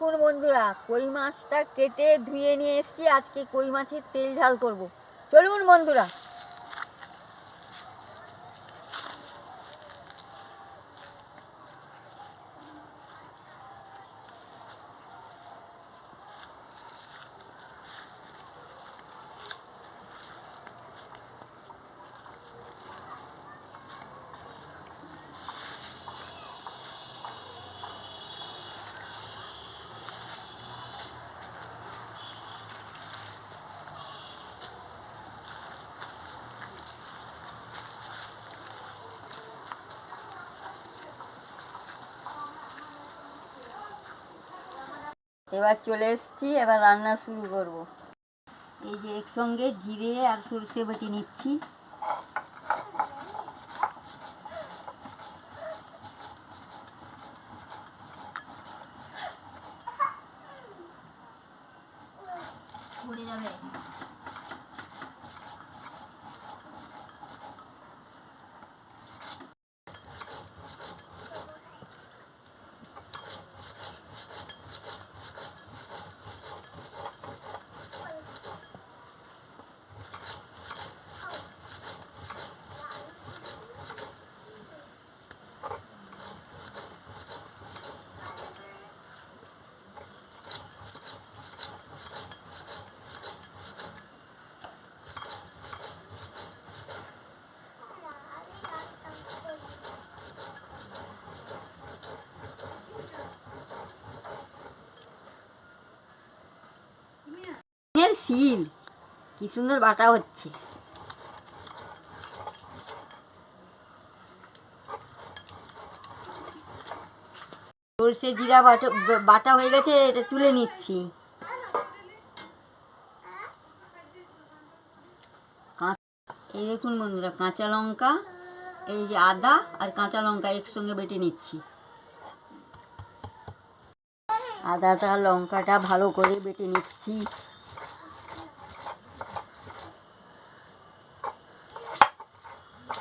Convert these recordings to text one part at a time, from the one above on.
দেখুন বন্ধুরা, কই মাছটা কেটে ধুয়ে নিয়ে এসেছি। আজকে কই মাছের তেল ঝাল করব। চলুন বন্ধুরা। এবার চলে এসেছি, এবার রান্না শুরু করব। এই যে একসঙ্গে জিরে আর সরষে বেটে নিচ্ছি। পড়ে যাবে। শিল কি সুন্দর বাটা হচ্ছে। সরষে জিরা বাটা হয়ে গেছে, এটা তুলে নিচ্ছি। এই দেখুন বন্ধুরা, কাঁচা লঙ্কা, এই যে আদা আর কাঁচা লঙ্কা একসঙ্গে বেটে নিচ্ছি। আদাটা লঙ্কাটা ভালো করে বেটে নিচ্ছি।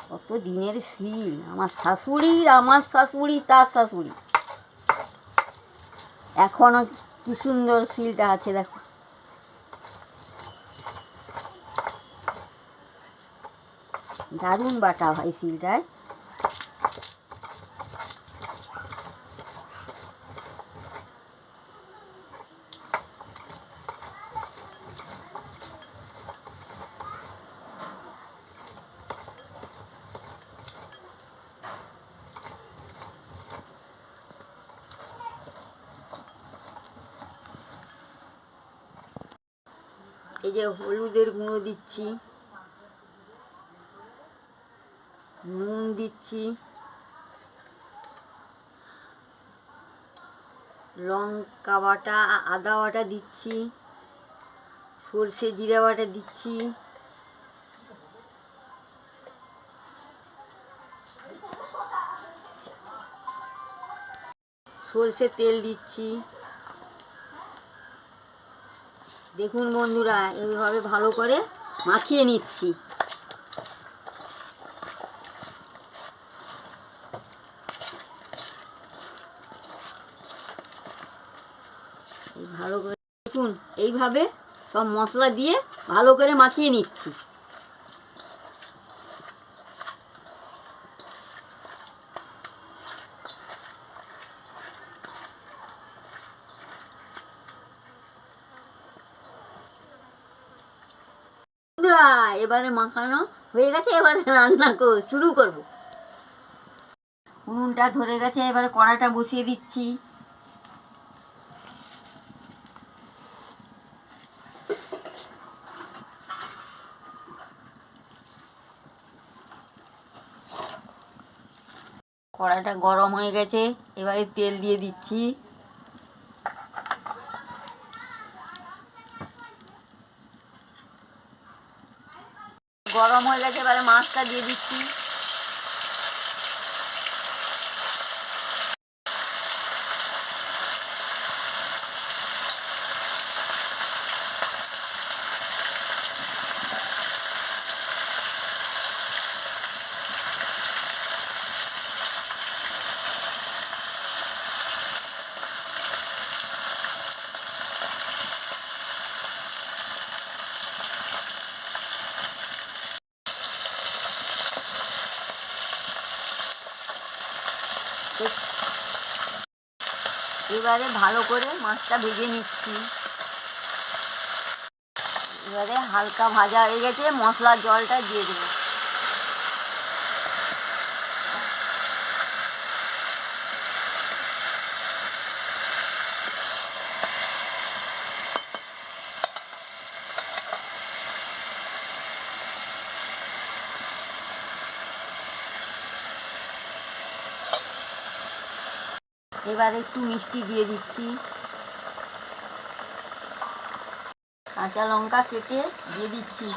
কত দিনের শিল, আমার শাশুড়ি তার শাশুড়ি এখনো কি সুন্দর শিলটা আছে দেখো। দারুণ বাটা হয় শিলটায়। এই যে হলুদের গুঁড়ো দিচ্ছি, নুন দিচ্ছি, লঙ্কা বাটা আদা বাটা দিচ্ছি, সরষে জিরা বাটা দিচ্ছি, সরষের তেল দিচ্ছি। দেখুন বন্ধুরা, এইভাবে ভালো করে মাখিয়ে নিচ্ছি। ভালো করে দেখুন, এইভাবে সব মশলা দিয়ে ভালো করে মাখিয়ে নিচ্ছি। বন্ধুরা, এবারে মাখানো হয়ে গেছে, এবারে রান্না শুরু করব। উনুনটা ধরে গেছে, এবারে কড়াইটা বসিয়ে দিচ্ছি। কড়াইটা গরম হয়ে গেছে, এবারে তেল দিয়ে দিচ্ছি। গরম হয়ে গেছে, এবারে মাছটা দিয়ে দিচ্ছি। এবারে ভালো করে মাছটা ভেজে নিচ্ছি। এবারে হালকা ভাজা হয়ে গেছে, মশলার জলটা দিয়ে দেবো। এবার একটু মিষ্টি দিয়ে দিচ্ছি, কাঁচা লঙ্কা কেটে দিয়ে দিচ্ছি।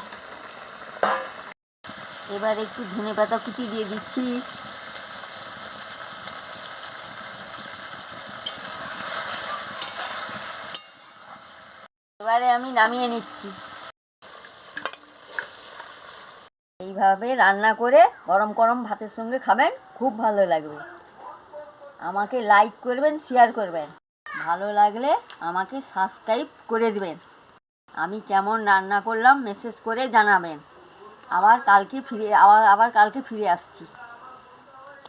এবার একটু ধনেপাতা কুচি দিয়ে দিচ্ছি। এবারে আমি নামিয়ে নিচ্ছি। এইভাবে রান্না করে গরম গরম ভাতের সঙ্গে খাবেন, খুব ভালো লাগবে। আমাকে লাইক করবেন, শেয়ার করবেন, ভালো লাগলে আমাকে সাবস্ক্রাইব করে দেবেন। আমি কেমন রান্না করলাম মেসেজ করে জানাবেন। আবার কালকে ফিরে আসছি।